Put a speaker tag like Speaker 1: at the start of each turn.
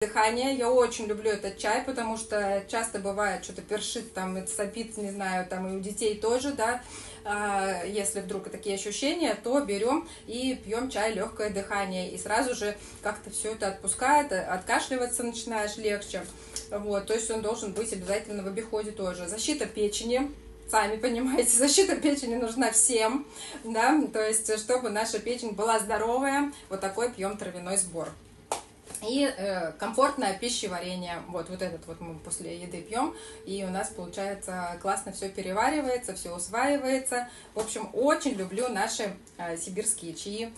Speaker 1: Дыхание. Я очень люблю этот чай, потому что часто бывает, что-то першит, там, сопит, не знаю, там и у детей тоже, да. Если вдруг такие ощущения, то берем и пьем чай легкое дыхание, и сразу же как-то все это отпускает, откашливаться начинаешь легче. Вот, то есть он должен быть обязательно в обиходе тоже. Защита печени. Сами понимаете, защита печени нужна всем, да, то есть, чтобы наша печень была здоровая, вот такой пьем травяной сбор. И комфортное пищеварение. Вот этот вот мы после еды пьем, и у нас получается классно все переваривается, все усваивается. В общем, очень люблю наши сибирские чаи.